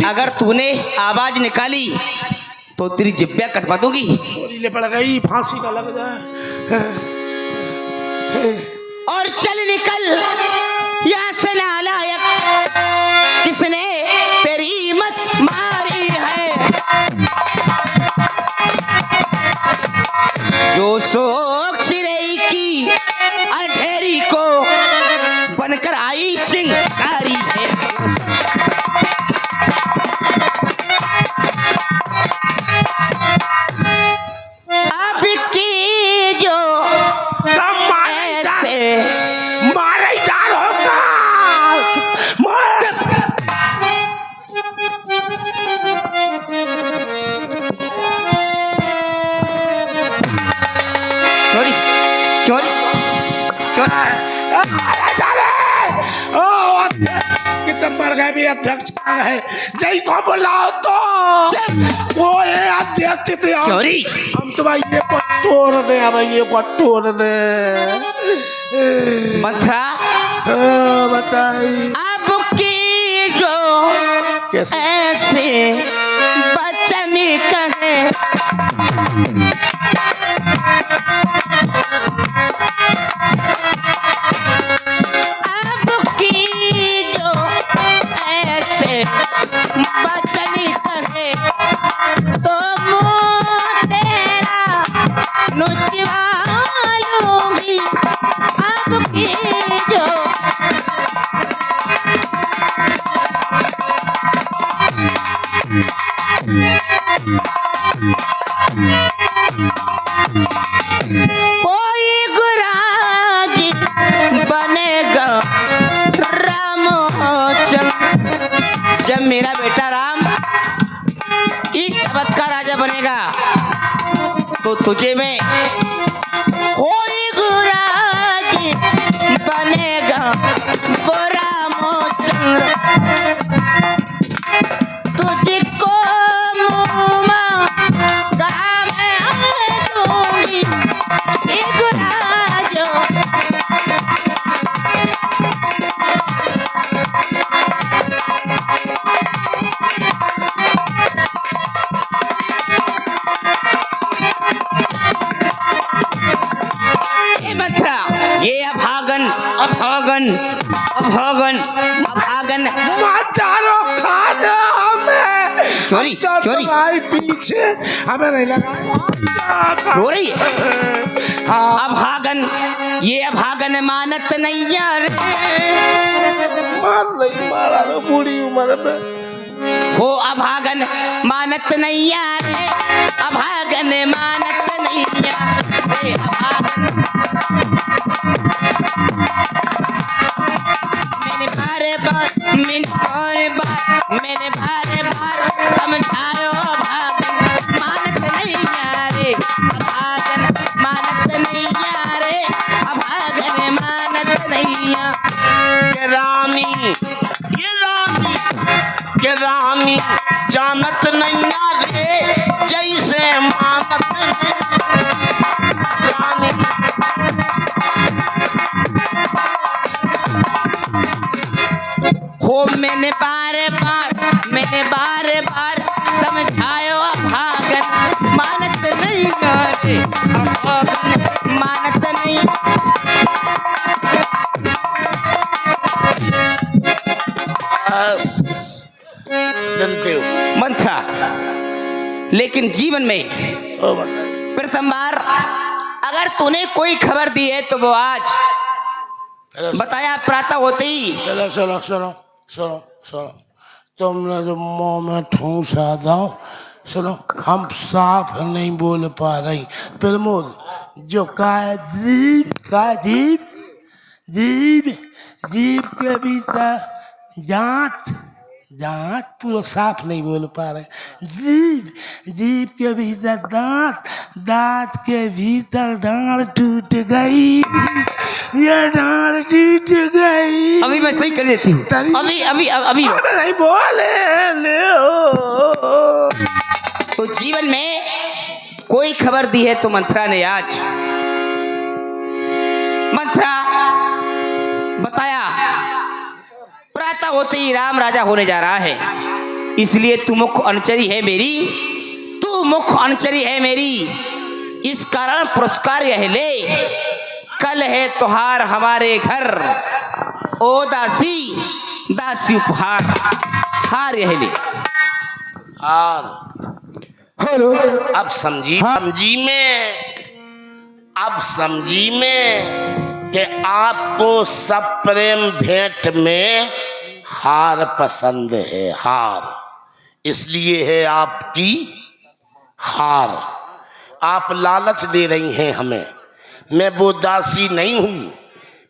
अगर तूने आवाज निकाली तो तेरी जिब्बिया कटवा दूंगी। ले पड़ गई, फांसी का लग जाए। और चल निकल यहाँ से नालायक, किसने तेरी मत मारी है। जो सोच रही की अंधेरी को बनकर आई चिंगारी है। अब की जो ऐसे मारे डाल होगा। चोरी चोरी कितने मर गए भी अध्यक्ष कहाँ है? जय को बुलाओ तो वो है अध्यक्ष थे। चोरी हम तो भाई ये पट्टोर दे, भाई ये पट्टोर दे। मंत्रा बताइए अब की जो कैसे ऐसे बचन कहे। अब की जो ऐसे बचन कहे तो मुँह तेरा नुचवा लूंगी। अब की जो कोई गुरागी बनेगा राम चल। जब मेरा बेटा राम इस शब्द का राजा बनेगा तो तुझे मैं कोई गुरागी बनेगा वो रामचंद्र। तुझको मुँह काम दूंगी गुराजो। मंत्रा ये अभागन अभागन अभागन अभागन मारो खाना हमें। चोरी चोरी भाई पीछे हमें नहीं लगा। रो रही है। अभागन ये अभागन मानत नहीं यार। मार नहीं मारा रो बूढ़ी उम्र में। हो अभागन मानत नहीं यार। अभागन मानत नहीं यार। मैंने बार बार समझायो अभागन मानत नहीं यारे। अभागन मानत नहीं यारे। अभागन मानत नहीं यार। के रानी ये रानी के रानी जानत नहीं रे जैसे मानत नहीं रानी। हो मैंने बार बार समझायो अभागन मानत नहीं यारे। अभागन मानत नहीं। जानते हो मंत्रा लेकिन जीवन में प्रथम बार अगर तूने कोई खबर दी है तो वो आज बताया प्रातः होते ही। चलो सुनो सुनो सुनो सुनो तुमने जो मुंह में ठूसा दो सुनो हम साफ नहीं बोल पा रही। प्रमोद जो का जीभ जीभ जीभ के भीतर दांत दांत पूरा साफ नहीं बोल पा रहे। जीभ के भीतर दांत दांत के भीतर डांड टूट गई। ये डांड टूट गई। अभी मैं सही कर देती हूँ। अभी अभी अभी नहीं बोले ले तो जीवन में कोई खबर दी है तो मंत्रा ने आज मंत्रा बताया प्रातः होते ही राम राजा होने जा रहा है। इसलिए तू मुख्य अनुचरी है मेरी, तू मुख्य अनुचरी है मेरी। इस कारण पुरस्कार यह ले, कल है त्योहार हमारे घर, ओ दासी दासी उपहार, हार यह ले। और हेलो। अब समझी समझी में कि आपको सब प्रेम भेंट में हार पसंद है, हार इसलिए है आपकी हार। आप लालच दे रही हैं हमें। मैं वो दासी नहीं हूं,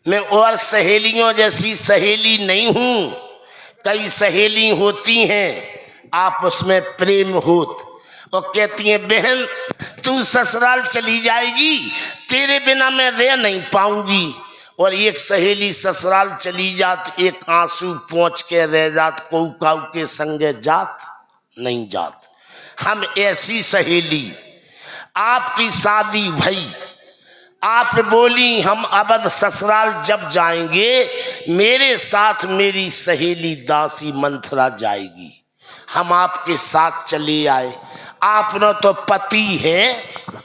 मैं और सहेलियों जैसी सहेली नहीं हूं। कई सहेली होती हैं, आप उसमें प्रेम होत और कहती हैं बहन तू ससुराल चली जाएगी, तेरे बिना मैं रह नहीं पाऊंगी। और एक सहेली ससुराल चली जात, एक आंसू पहुंच के रह जात, कोऊ काऊ के संगे जात नहीं जात। हम ऐसी सहेली, आपकी शादी भई, आप बोली हम अवध ससुराल जब जाएंगे मेरे साथ मेरी सहेली दासी मंथरा जाएगी। हम आपके साथ चले आए, आपने तो पति है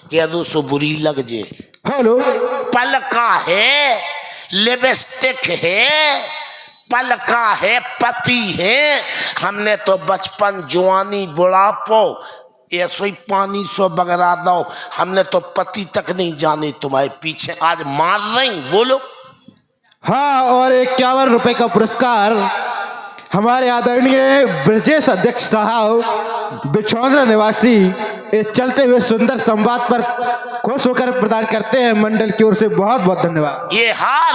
कह दो सो बुरी लग जे। हेलो। पलका है, लिपस्टिक है, पलका है, पति है। हमने तो बचपन जवानी बुढ़ापो ऐसो ही पानी सो बगरा दो, हमने तो पति तक नहीं जाने तुम्हारे पीछे आज मार रही। बोलो। हाँ, और 51 रुपए का पुरस्कार हमारे आदरणीय ब्रजेश अध्यक्ष साहब बिछौंदरा निवासी इस चलते हुए सुंदर संवाद पर खुश होकर प्रदान करते हैं। मंडल की ओर से बहुत बहुत धन्यवाद। ये हार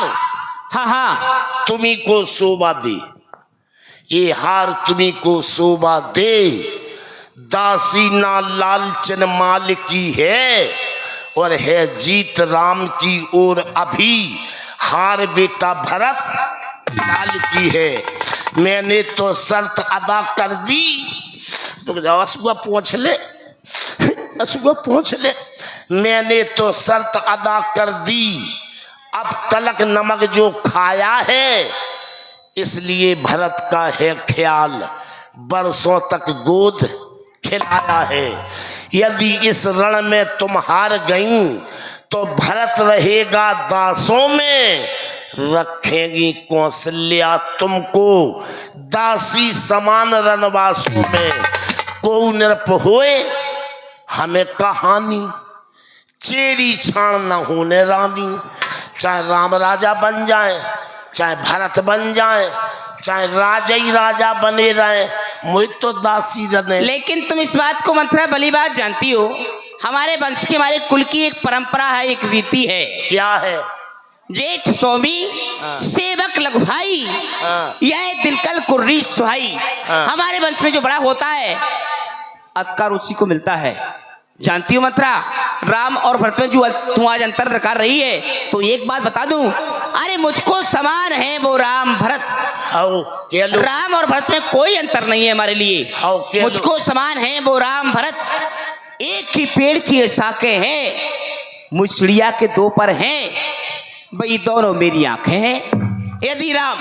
हाँ हाँ तुम्ही को शोभा दे, ये हार तुम्ही को शोभा दे। दासी ना लालचन माल की है और है जीत राम की ओर अभी। हार बेटा भरत लाल की है, मैंने तो शर्त अदा कर दी। रुक जाओ, असुआ पहुंच ले, असुआ पहुंच ले। मैंने तो शर्त अदा कर दी, अब तलक नमक जो खाया है, इसलिए भरत का है ख्याल, बरसों तक गोद खिलाया है। यदि इस रण में तुम हार गई तो भरत रहेगा दासों में, रखेंगी कौशल्या तुमको दासी समान रणवासों में। को नृप होए हमें कहानी, चेरी छाण न होने रानी। चाहे राम राजा बन जाए, चाहे भरत बन जाए, चाहे राजा ही राजा बने रहे, मुझे तो दासी रहे। लेकिन तुम इस बात को मंथरा भली बात जानती हो, हमारे वंश की, हमारे कुल की एक परंपरा है, एक रीति है। क्या है? जेठ सोमी सेवक लघु भाई, यह दिलकल कुर्री सुहाई। हमारे वंश में जो बड़ा होता है अधिकार उसी को मिलता है। जानती हो मंत्रा, राम और भरत में जो तू आज अंतर रखा रही है, तो एक बात बता दूं, अरे मुझको समान है वो राम भरत। राम और भरत में कोई अंतर नहीं है हमारे लिए। मुझको समान है वो राम भरत, एक ही पेड़ की शाखें हैं, मुझ चिड़िया के दो पर हैं, भाई दोनों मेरी आंखें हैं। यदि राम,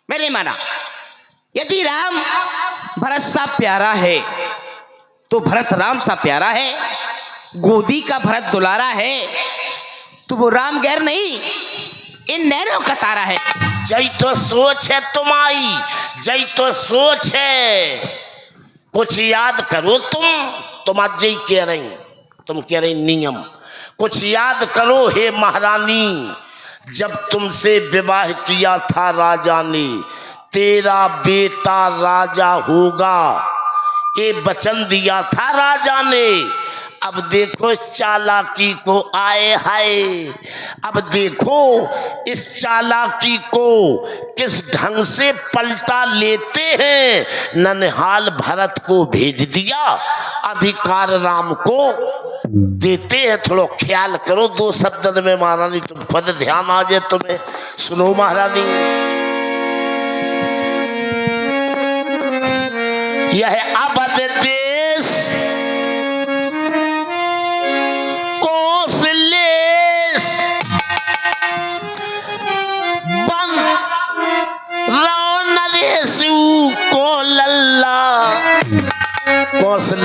मैंने माना, यदि राम भरत सा प्यारा है तो भरत राम सा प्यारा है, गोदी का भरत दुलारा है, तो वो राम गैर नहीं, इन नैनों का तारा है। जय तो सोच है तुम्हारी, जय तो सोच है। कुछ याद करो तुम आज जय कह रही, तुम कह रही नियम। कुछ याद करो हे महारानी, जब तुमसे विवाह किया था राजा ने, तेरा बेटा राजा होगा, ये वचन दिया था राजा ने। अब देखो इस चालाकी को, आए हाय, अब देखो इस चालाकी को किस ढंग से पलटा लेते हैं। ननिहाल भरत को भेज दिया, अधिकार राम को देते हैं। थोड़ा ख्याल करो, दो शब्द में महारानी, तुम खुद ध्यान आ जाए तुम्हें। सुनो महारानी, यह अवध देश कौशलेश बन नरेशु को लल्ला,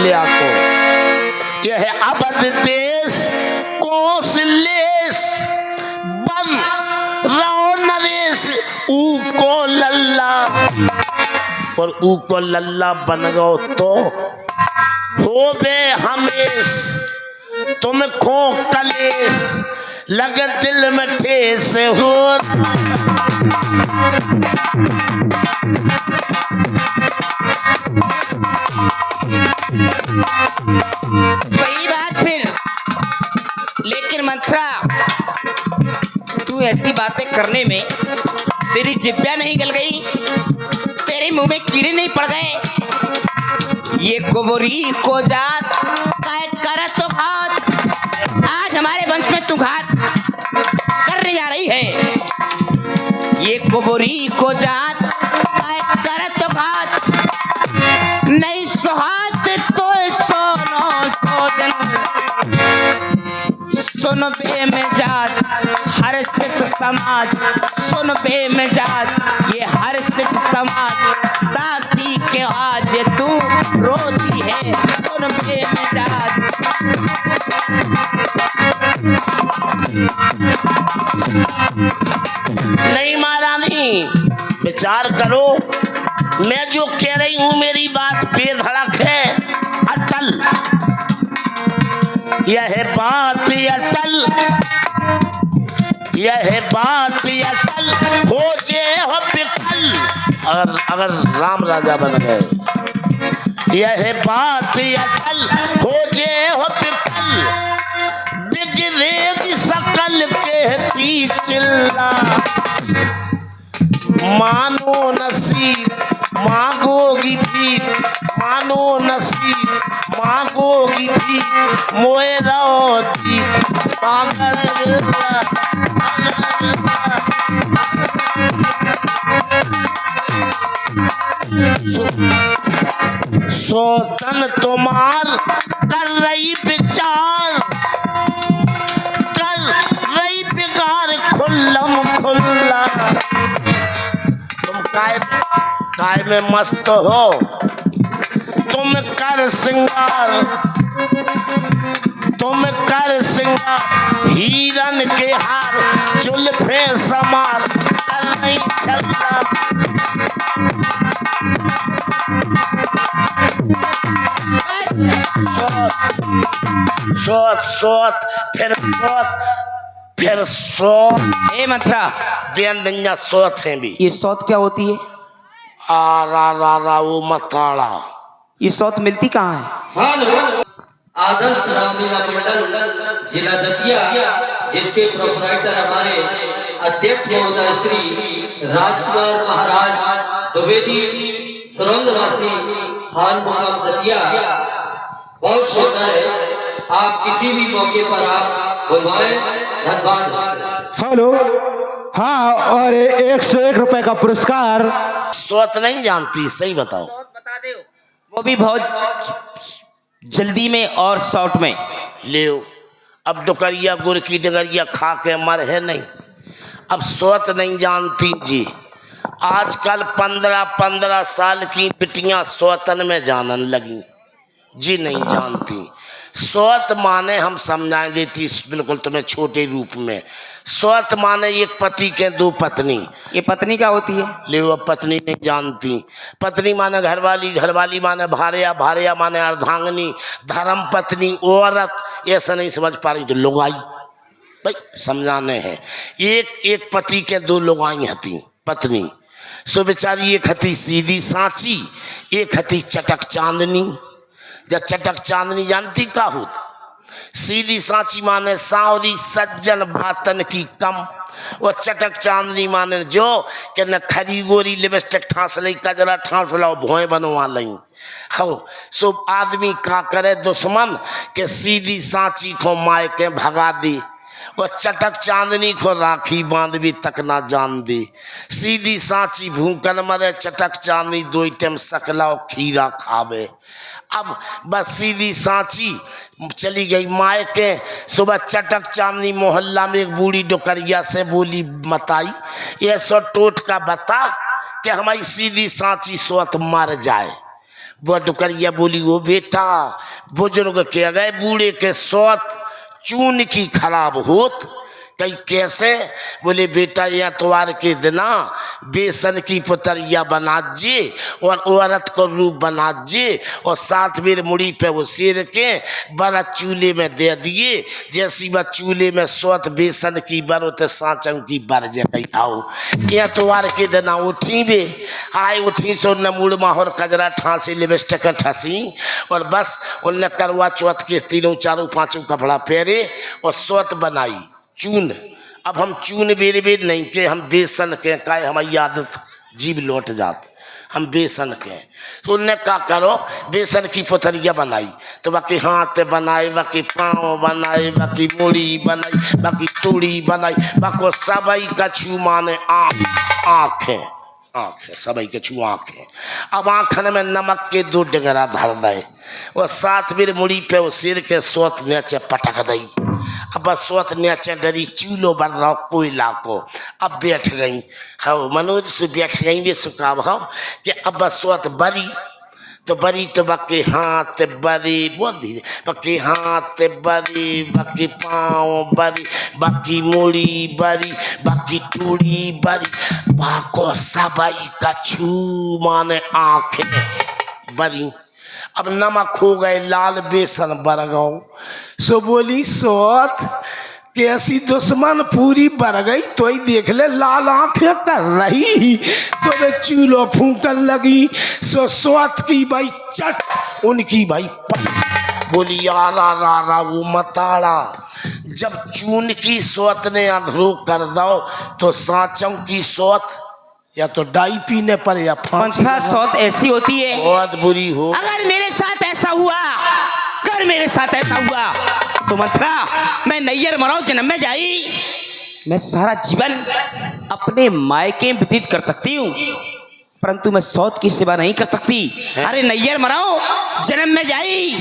कौशल्या को। यह अवध देश कौशलेश बन रहो नरेश ऊ को लल्ला, और ऊ को लल्ला बन गो तो हो बे हमेश तुमको कलेश लगे दिल में ठेस हो। वही बात फिर। लेकिन मंत्रा, तू ऐसी बातें करने में तेरी जिब्या नहीं गल गई, तेरे मुंह में कीड़े नहीं पड़ गए? ये गोबरी को जात काय कर तो घात, आज हमारे वंश में तू घात करने जा रही है। ये गोबरी को जात काय कर तो घात, नहीं सुहात तो सोनो सोदन, सुन बे मिजाज हर सित समाज, सुन बे मिजाज ये हर सित समाज, दासी के आज तू रोती है, सुन बे मिजाज। नहीं महारानी, विचार करो, मैं जो कह रही हूं मेरी बात बेधड़क है, अटल। यह बात अटल, यह बात अटल हो जे हो विफल, अगर राम राजा बन गए। यह बात अटल हो जे हो विफल, बिगड़ेगी सकल कहती चिल्ला, मानो नसीब मांगोगी भीख, मानो नसीब मांगोगी भीख, मोए रहो दीप पागल बिल्ला, सोतन तुम्हार कर रही विचार, कर रही बिगार खुल्लम खुल्ला। तुम काय में मस्त हो, तुम कर श्रृंगार, तुम कर श्रृंगार, हिरन के हार जुल्फे समार कर नहीं चलता। सोत सोत फिर सोत फिर सोत। ए मंत्रा, बेंदन्या सोत है भी। ये सौत क्या होती है? आ रा रा रा वो मताड़ा। ये सौत मिलती कहाँ है? हेलो, आदर्श रामलीला मंडल जिला दतिया, जिसके प्रोपराइटर हमारे अध्यक्ष महोदय श्री राजकुमार महाराज द्विवेदी, सुरंगवासी खान मुकाम दतिया, बहुत सुंदर है। आप किसी भी मौके पर आप बुलवाएं। धन्यवाद। हेलो, हाँ, और 101 रुपए का पुरस्कार। सोत नहीं जानती, सही बताओ। बता दो, वो भी बहुत जल्दी में और शॉर्ट में। ले अब डुकरिया गुड़ की डगरिया खा के मर है नहीं, अब सोत नहीं जानती जी। आजकल 15-15 साल की बिटियां सोतन में जानन लगी जी, नहीं जानती। सोत माने हम समझाए देती बिल्कुल तुम्हें छोटे रूप में। सोत माने एक पति के दो पत्नी। ये पत्नी क्या होती है? ले वो पत्नी नहीं जानती। पत्नी माने घरवाली, घरवाली माने भार्या, भार्या माने अर्धांगिनी, धर्म पत्नी औरत। ऐसा नहीं समझ पा रही तो लुगाई, भाई समझाने हैं। एक पति के दो लुगाई हती पत्नी। सो बेचारी एक हती सीधी सांची, एक हती चटक चांदनी। जब चटक चांदनी जानती का होत? सीधी सांची माने सावरी सज्जन भातन की कम, वो चटक चांदनी माने जो कि न खरी गोरी लिपस्टिक ठांस लई, कजरा ठांस लो, भोए बनवा लई। हो सो आदमी का करे दुश्मन के सीधी सांची को माय के भगा दी, वो चटक चांदनी को राखी बांध भी तक ना जान दे। सीधी सांची भूखन मरे, चटक चांदनी दो टाइम सकला खीरा खावे। अब बस सीधी सांची चली गई माय के। सुबह चटक चांदनी मोहल्ला में एक बूढ़ी डुकरिया से बोली मताई, ये सो टोट का बता कि हमारी सीधी सांची सोत मर जाए। वो डुकरिया बोली, वो बेटा बुजुर्ग के गए बूढ़े के सौत चून की खराब होत। कई कैसे? बोले बेटा या त्वार के दिना बेसन की पुतरिया बना जे और औरत को रूप बना जे और 7 बेर मुड़ी पे वो सेर के बड़ा चूल्हे में दे दिए। जैसी वह चूल्हे में सौत बेसन की बर तो सांचों की बर जे कही आओ। या त्वार के दिना उठी बे आए, उठी सो न मूड़ माहौर कजरा ठांसी लिपस्टिक ठसी और बस उनने करवा चौथ के 3 4 5 कपड़ा पहरे और सौत बनाई चून। अब हम चून बेर बेर नहीं के, हम बेसन के काहे हमारी आदत जीव लौट जात, हम बेसन के। तो उनने क्या करो बेसन की पुतरिया बनाई तो बाकी हाथ बनाए, बाकी पाँव बनाए, बाकी मुड़ी बनाई, बाकी टूड़ी बनाई, बाको सबई कछु माने आँखें आँखें सबई कछु आँखें। अब आँखन में नमक के 2 डगरा धर दे और 7 बेर मुड़ी पे वो सिर के सोत नीचे पटक दई। अब बस सोत नीचे डरी चूल्हो बन रहा कोयला को। अब बैठ गई हाँ मनोज से बैठ गई वे सुकाब हो कि अब बस सोत बरी तो बरी तो बाकी हाथ बरी बहुत धीरे, बाकी हाथ बरी, बाकी पाँव बरी, बाकी मुड़ी बरी, बाकी टूड़ी बरी, बाको सबई कछु माने आंखें बरी। अब नमक हो गए लाल बेसन बर गौ। सो बोली सोत कैसी दुश्मन पूरी बर गई तो ही देख ले लाल आंखें कर रही। सो वे चूल्हो फूकन लगी। सो सोत की भाई चट उनकी भाई पट। बोली आरा रा वो मताड़ा जब चून की सोत ने अधरो कर दो तो सांचों की सोत या तो डाई पीने पर या फांसी। मंथरा सौत ऐसी होती है बहुत बुरी हो। अगर मेरे साथ ऐसा हुआ, अगर मेरे साथ ऐसा हुआ तो मंथरा मैं नैयर मराऊ जन्म में जाई, मैं सारा जीवन अपने मायके में व्यतीत कर सकती हूँ परंतु मैं सौत की सेवा नहीं कर सकती। अरे नैयर मराऊ जन्म में जाई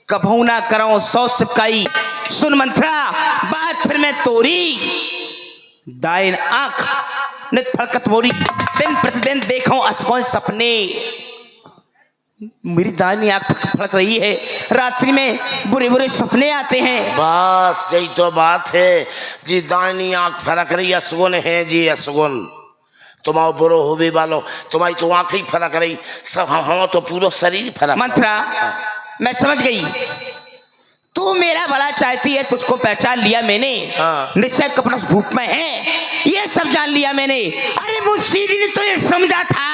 कभू ना करो सौत सिपकाई। सुन मंथरा बात फिर मैं तोरी दाइन आंख नित फड़कत मोरी दिन प्रतिदिन देखो असकौन सपने। मेरी दाहिनी आंख फड़क रही है, रात्रि में बुरे बुरे सपने आते हैं। बस यही तो बात है जी, दाहिनी आंख फरक रही असगुन है जी असगुन। तुम्हारा बुरो हो भी वालो तुम्हारी तो आंख ही फरक रही, सब हम तो पूरा शरीर फरक। मंत्रा मैं समझ गई, तू मेरा भला चाहती है, तुझको पहचान लिया मैंने। हाँ। निश्चय कपड़ा भूख में है ये सब जान लिया मैंने। अरे मुझसे ने तो ये समझा था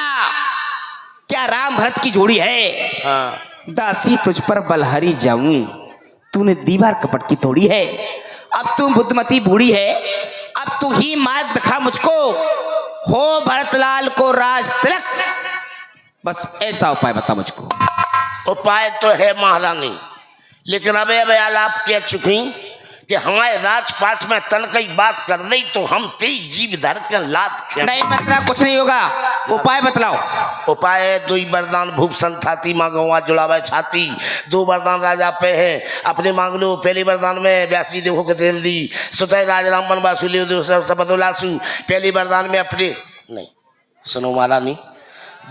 क्या राम भरत की जोड़ी है। हाँ। दासी तुझ पर बलहरी जाऊं, तूने दीवार कपट की तोड़ी है। अब तू बुद्धमती बूढ़ी है, अब तू ही मार्ग दिखा मुझको, हो भरतलाल को राज तिलक। बस ऐसा उपाय बता मुझको। उपाय तो है महारानी, लेकिन अब आलाप कह चुकी कि हमारे राजपाट में तन कई बात कर रही तो हम तेज जीव धर के लात खेल। नहीं मंत्रा कुछ नहीं होगा, उपाय बतलाओ। उपाय है 2 वरदान भूप संथाती माँ गौवा जुड़ावे छाती। 2 वरदान राजा पे है अपने मांग लो। पहले वरदान में व्यासी देवो के तेल दी सुतय राज राम बन बासु ले सबदोलासु। पहले वरदान में अपने नहीं सुनो महारानी,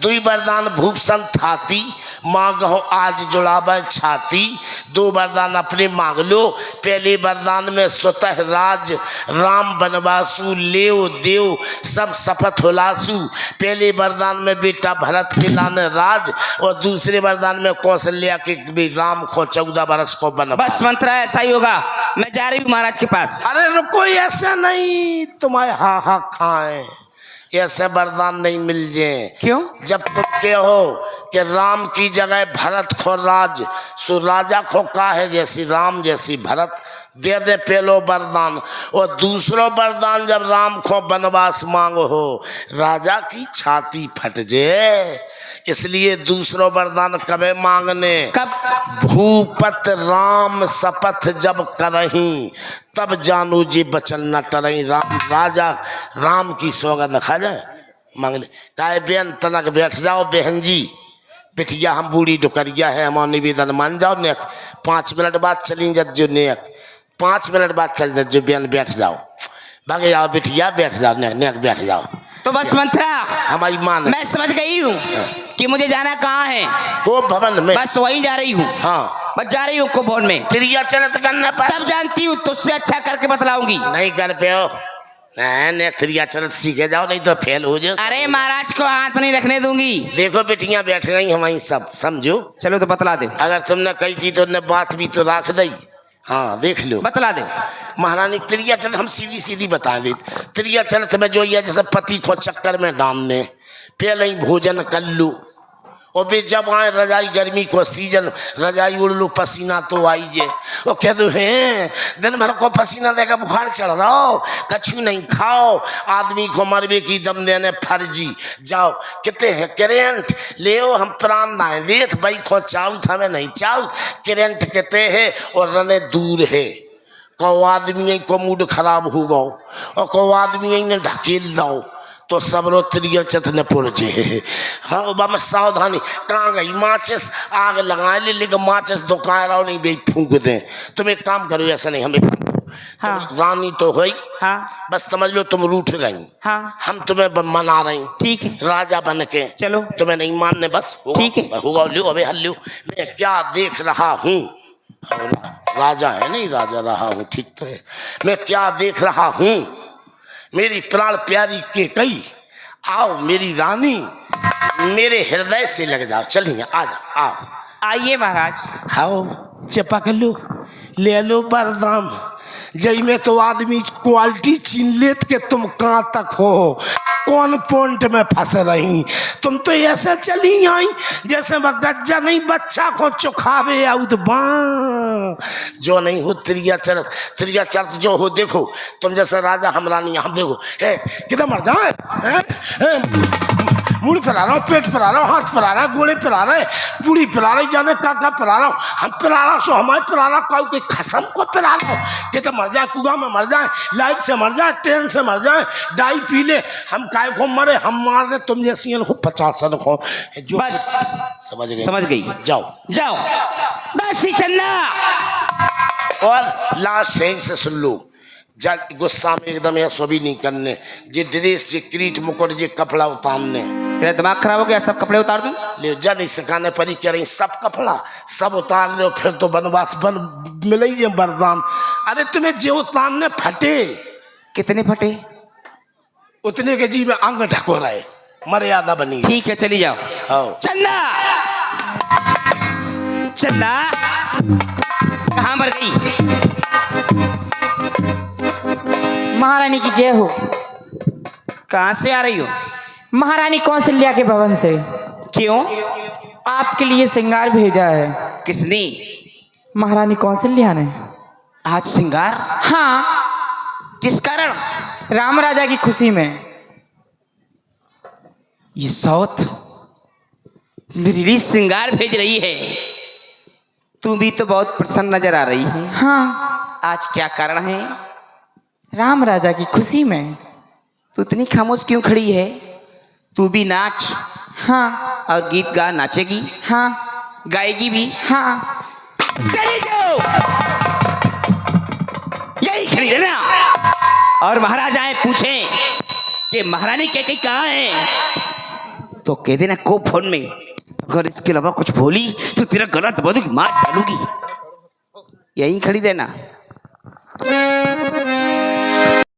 2 वरदान भूप संथाती मांग हो आज जुड़ावे छाती। 2 वरदान अपने मांग लो। पहले वरदान में स्वतः राज राम बनवासु लेव देव सब शपथ होलासु। पहले वरदान में बेटा भरत के लाने राज और दूसरे वरदान में कौशल्या के भी राम को 14 बरस को बनवा। बस मंत्रा ऐसा ही होगा, मैं जा रही हूँ महाराज के पास। अरे रुको ऐसा नहीं, तुम्हारे हा हा खाए ऐसे वरदान नहीं मिल जाए। क्यों? जब तुम कहो कि राम की जगह भरत खो राज, सो राजा खो का है जैसी राम जैसी भरत दे दे पहलो वरदान। और दूसरो वरदान जब राम को वनवास मांगो हो राजा की छाती फट जाए, इसलिए दूसरो वरदान कबे मांगने कब? भूपत राम शपथ जब करही तब जानू जी बचन न टरही। राम राजा राम की सौगंध खा जाए मांग ले। काहे बेन तनक बैठ जाओ बहन जी, बिटिया हम बूढ़ी डुकरिया है, हमारा निवेदन मान जाओ। नेक 5 मिनट बाद चली जो नेक 5 मिनट बाद चल जो बेन बैठ जाओ, भागे जाओ बिटिया बैठ जाओ नेक नेक बैठ जाओ। तो बस मंत्रा हमारी मान मैं समझ गई हूँ। कि मुझे जाना कहाँ है। तो भवन में। बस वहीं जा रही हूँ। हाँ बस जा रही हूँ को भवन में। त्रिया चरित करना पर सब जानती हूँ, तुझसे अच्छा करके बतलाऊंगी। नहीं कर पे हो। नहीं त्रिया चरित सीखे जाओ, नहीं तो फेल हो जाओ। अरे महाराज को हाथ नहीं रखने दूंगी। देखो बेटियां बैठ गई हमारी सब, समझो। चलो तो बतला दे। अगर तुमने कही थी तो ने बात भी तो रख दी। हाँ देख लो, बतला दे। महारानी त्रिया चरित हम सीधी सीधी बता दे। त्रिया चरित में जो ये जैसे पति को चक्कर में डालने, पहले ही भोजन कर लो, और बे जब आए रजाई गर्मी को सीजन, रजाई उड़ लो, पसीना तो आई जे। वो कह दो हैं दिन भर को पसीना देकर बुखार चढ़ रहा हो, कछु नहीं खाओ, आदमी को मरबे की दम देने फर्जी। जाओ कहते हैं करेंट ले हम प्राण ना देत भाई खो चाउ हमें नहीं चाउ, करेंट कहते हैं और रने दूर है। को आदमी को मूड खराब हो गो और को आदमी ने ढकेल दो तो सब रो त्रिया चत ने पुरजे। हाँ बाबा सावधानी, कहाँ गई माचिस, आग लगा ले, लेकिन माचिस दुकान रहो नहीं भाई फूंक दे। तुम एक काम करो, ऐसा नहीं हमें। हाँ। रानी तो हुई, हाँ बस समझ लो तुम रूठ गई। हाँ हम तुम्हें मना रही, ठीक है। राजा बन के। चलो तुम्हें नहीं मानने, बस ठीक है। होगा लो अबे हल लो। मैं क्या देख रहा हूँ, राजा है नहीं राजा रहा हूँ, ठीक तो है। मैं क्या देख रहा हूँ, मेरी प्राण प्यारी के कई आओ मेरी रानी, मेरे हृदय से लग जाओ। चलिए आ जाओ, आओ। आइए महाराज। आओ चपक लो, ले लो वरदान। जई में तो आदमी क्वालिटी छीन लेत के तुम कहाँ तक हो, कौन पॉइंट में फंस रही। तुम तो ऐसे चली आई जैसे गज्जा नहीं बच्चा को चुखावे आउत बा। जो नहीं हो त्रिया चरित जो हो, देखो तुम जैसे राजा हम रानी, हम देखो कितना मर जाए, मुड़ी पिला रहा हूँ, पेट पिला रहा हूँ, हाथ पिला रहा है, गोड़े पिला रहे, बूढ़ी पिला रही, जाने का पिला रहा हूँ। हम पिला रहा सो हमारे पिला रहा, काऊ के खसम को पिला रहा हूँ। कि तो मर जाए, कुआ में मर जाए, लाइट से मर जाए, ट्रेन से मर जाए, डाई पी ले, हम काय को मरे, हम मार दे, तुम जैसी हो 50 हो जो। बस समझ गए, समझ गई। जाओ जाओ बस ही चन्ना। और लास्ट सही से सुन लो, जब गुस्सा में एकदम ऐसा भी नहीं करने, जे ड्रेस जे क्रीट मुकुट जे कपड़ा उतारने। तेरा दिमाग खराब हो गया, सब कपड़े उतार दूं? ले जा नहीं सिखाने परी कह रही, सब कपड़ा सब उतार लो, फिर तो बनवास बन मिले ही वरदान। अरे तुम्हें जो उतारने फटे, कितने फटे? उतने के जी में अंग ढको रहे, मर्यादा बनी। ठीक है चली जाओ। आओ चन्ना, चन्ना कहाँ मर गई? महारानी की जय हो। कहाँ से आ रही हो? महारानी कौशल्या के भवन से। क्यों? आपके लिए श्रृंगार भेजा है। किसने? महारानी कौशल्या ने। आज श्रृंगार? हाँ, किस कारण? राम राजा की खुशी में। ये सौत मेरे लिए श्रृंगार भेज रही है। तू भी तो बहुत प्रसन्न नजर आ रही है। हाँ, आज क्या कारण है? राम राजा की खुशी में। तू इतनी खामोश क्यों खड़ी है? तू भी नाच हाँ और गीत गा, नाचेगी, हाँ गाएगी भी। हाँ। चली जाओ, यही खड़ी रहना। और महाराज आए पूछे कि महारानी कैकेयी कहाँ है, तो कह देना को फोन में। अगर इसके अलावा कुछ बोली तो तेरा गला दबा दूंगी, मार डालूंगी। यही खड़ी रहना।